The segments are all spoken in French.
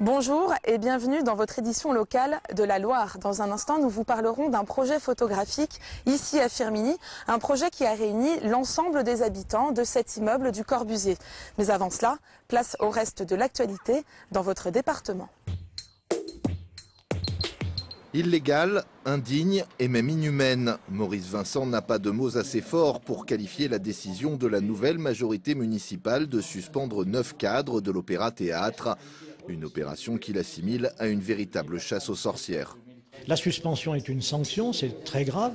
Bonjour et bienvenue dans votre édition locale de la Loire. Dans un instant, nous vous parlerons d'un projet photographique ici à Firminy, un projet qui a réuni l'ensemble des habitants de cet immeuble du Corbusier. Mais avant cela, place au reste de l'actualité dans votre département. Illégale, indigne et même inhumaine. Maurice Vincent n'a pas de mots assez forts pour qualifier la décision de la nouvelle majorité municipale de suspendre 9 cadres de l'Opéra-Théâtre. Une opération qu'il assimile à une véritable chasse aux sorcières. La suspension est une sanction, c'est très grave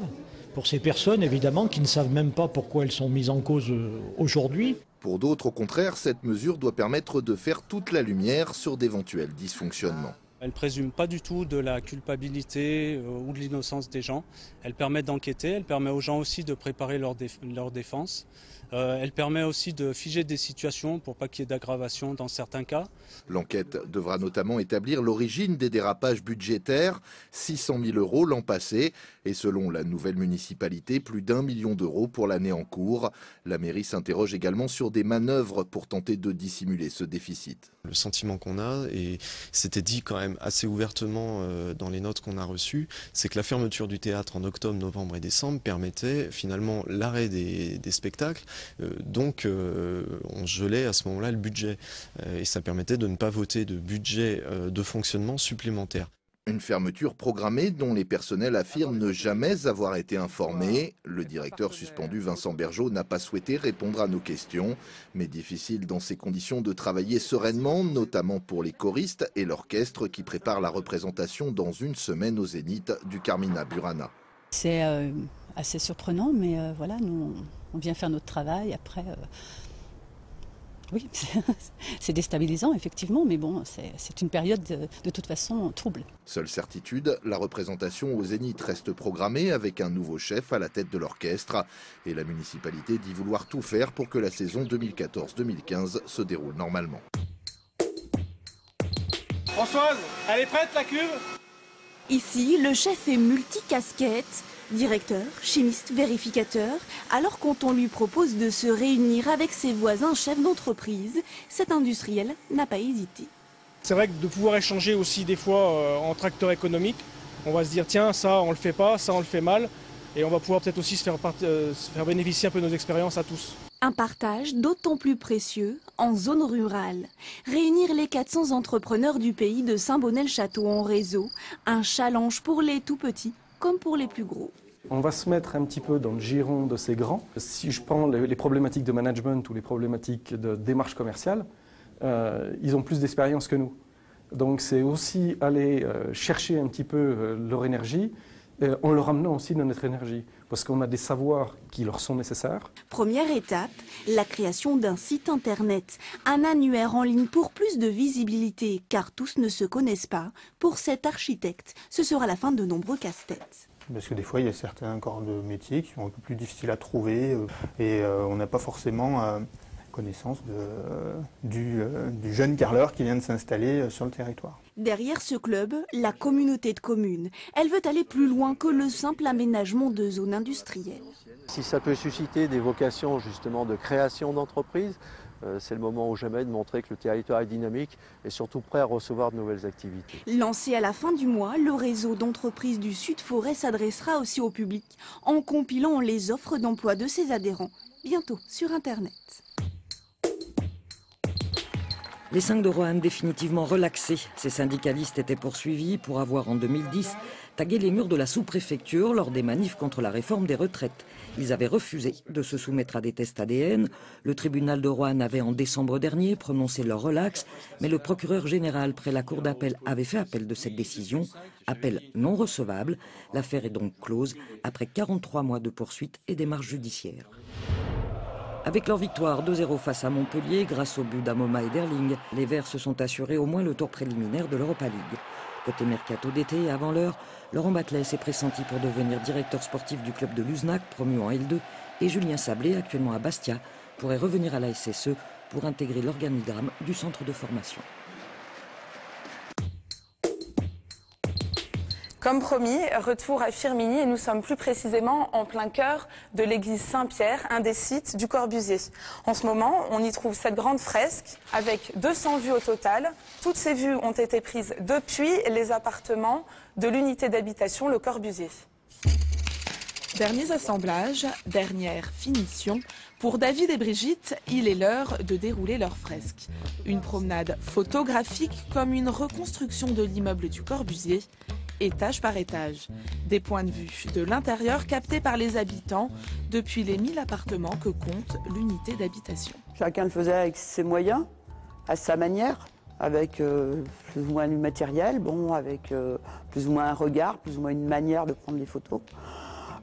pour ces personnes évidemment qui ne savent même pas pourquoi elles sont mises en cause aujourd'hui. Pour d'autres, au contraire, cette mesure doit permettre de faire toute la lumière sur d'éventuels dysfonctionnements. Elle ne présume pas du tout de la culpabilité ou de l'innocence des gens. Elle permet d'enquêter, elle permet aux gens aussi de préparer leur défense. Elle permet aussi de figer des situations pour pas qu'il y ait d'aggravation dans certains cas. L'enquête devra notamment établir l'origine des dérapages budgétaires, 600 000 € l'an passé, et selon la nouvelle municipalité, plus d'1 million d'euros pour l'année en cours. La mairie s'interroge également sur des manœuvres pour tenter de dissimuler ce déficit. Le sentiment qu'on a, et c'était dit quand même assez ouvertement dans les notes qu'on a reçues, c'est que la fermeture du théâtre en octobre, novembre et décembre permettait finalement l'arrêt des spectacles. Donc on gelait à ce moment-là le budget et ça permettait de ne pas voter de budget de fonctionnement supplémentaire. Une fermeture programmée dont les personnels affirment ne jamais avoir été informés. Le directeur suspendu Vincent Bergeau n'a pas souhaité répondre à nos questions. Mais difficile dans ces conditions de travailler sereinement, notamment pour les choristes et l'orchestre qui prépare la représentation dans une semaine au Zénith du Carmina Burana. C'est assez surprenant, mais voilà, nous on vient faire notre travail. Après, oui, c'est déstabilisant effectivement, mais bon, c'est une période de toute façon trouble. Seule certitude, la représentation au Zénith reste programmée avec un nouveau chef à la tête de l'orchestre. Et la municipalité dit vouloir tout faire pour que la saison 2014-2015 se déroule normalement. Françoise, elle est prête la cuve ? Ici, le chef est multicasquette, directeur, chimiste, vérificateur. Alors quand on lui propose de se réunir avec ses voisins chefs d'entreprise, cet industriel n'a pas hésité. C'est vrai que de pouvoir échanger aussi des fois entre acteurs économiques, on va se dire tiens ça on le fait pas, ça on le fait mal, et on va pouvoir peut-être aussi se faire bénéficier un peu de nos expériences à tous. Un partage d'autant plus précieux en zone rurale. Réunir les 400 entrepreneurs du pays de Saint-Bonnet-le-Château en réseau, un challenge pour les tout petits comme pour les plus gros. On va se mettre un petit peu dans le giron de ces grands. Si je prends les problématiques de management ou les problématiques de démarche commerciale, ils ont plus d'expérience que nous. Donc c'est aussi aller chercher un petit peu leur énergie en leur amenant aussi de notre énergie, parce qu'on a des savoirs qui leur sont nécessaires. Première étape, la création d'un site internet, un annuaire en ligne pour plus de visibilité, car tous ne se connaissent pas. Pour cet architecte, ce sera la fin de nombreux casse-têtes. Parce que des fois, il y a certains corps de métier qui sont un peu plus difficiles à trouver et on n'a pas forcément connaissance du jeune carreleur qui vient de s'installer sur le territoire. Derrière ce club, la communauté de communes. Elle veut aller plus loin que le simple aménagement de zones industrielles. Si ça peut susciter des vocations justement de création d'entreprises, c'est le moment ou jamais de montrer que le territoire est dynamique et surtout prêt à recevoir de nouvelles activités. Lancé à la fin du mois, le réseau d'entreprises du Sud-Forêt s'adressera aussi au public en compilant les offres d'emploi de ses adhérents, bientôt sur Internet. Les 5 de Roanne définitivement relaxés. Ces syndicalistes étaient poursuivis pour avoir en 2010 tagué les murs de la sous-préfecture lors des manifs contre la réforme des retraites. Ils avaient refusé de se soumettre à des tests ADN. Le tribunal de Roanne avait en décembre dernier prononcé leur relax, mais le procureur général près la cour d'appel avait fait appel de cette décision. Appel non recevable. L'affaire est donc close après 43 mois de poursuites et démarches judiciaires. Avec leur victoire 2-0 face à Montpellier, grâce au but d'Amoma et d'Erling, les Verts se sont assurés au moins le tour préliminaire de l'Europa League. Côté mercato d'été, avant l'heure, Laurent Batles est pressenti pour devenir directeur sportif du club de Luznac, promu en L2, et Julien Sablé, actuellement à Bastia, pourrait revenir à la SSE pour intégrer l'organigramme du centre de formation. Comme promis, retour à Firminy et nous sommes plus précisément en plein cœur de l'église Saint-Pierre, un des sites du Corbusier. En ce moment, on y trouve cette grande fresque avec 200 vues au total. Toutes ces vues ont été prises depuis les appartements de l'unité d'habitation Le Corbusier. Derniers assemblages, dernière finition. Pour David et Brigitte, il est l'heure de dérouler leur fresque. Une promenade photographique comme une reconstruction de l'immeuble du Corbusier, étage par étage. Des points de vue de l'intérieur captés par les habitants depuis les 1000 appartements que compte l'unité d'habitation. Chacun le faisait avec ses moyens, à sa manière, avec plus ou moins du matériel, avec plus ou moins un regard, plus ou moins une manière de prendre les photos.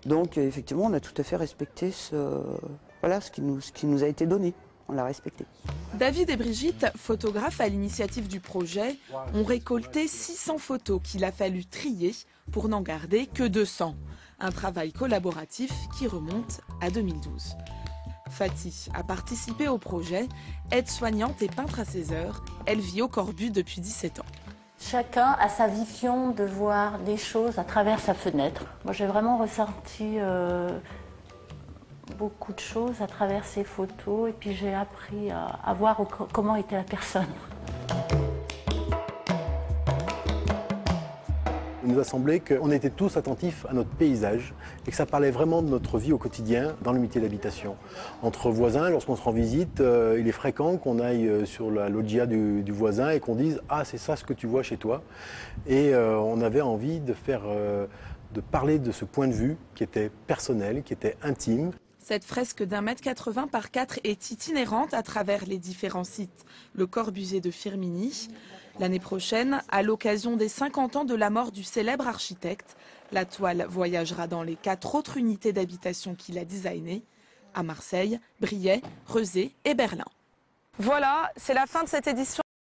Donc effectivement, on a tout à fait respecté ce qui nous a été donné. On l'a respecté. David et Brigitte, photographes à l'initiative du projet, ont récolté 600 photos qu'il a fallu trier pour n'en garder que 200. Un travail collaboratif qui remonte à 2012. Fatih a participé au projet, aide-soignante et peintre à ses heures. Elle vit au Corbu depuis 17 ans. Chacun a sa vision de voir les choses à travers sa fenêtre. Moi, j'ai vraiment ressenti beaucoup de choses à travers ces photos et puis j'ai appris à voir comment était la personne. Il nous a semblé qu'on était tous attentifs à notre paysage et que ça parlait vraiment de notre vie au quotidien dans l'unité d'habitation. Entre voisins, lorsqu'on se rend visite, il est fréquent qu'on aille sur la loggia du voisin et qu'on dise « Ah, c'est ça ce que tu vois chez toi ». Et on avait envie de parler de ce point de vue qui était personnel, qui était intime. Cette fresque d'1,80 m par 4 est itinérante à travers les différents sites. Le Corbusier de Firminy. L'année prochaine, à l'occasion des 50 ans de la mort du célèbre architecte, la toile voyagera dans les 4 autres unités d'habitation qu'il a designées, à Marseille, Briey, Rezé et Berlin. Voilà, c'est la fin de cette édition.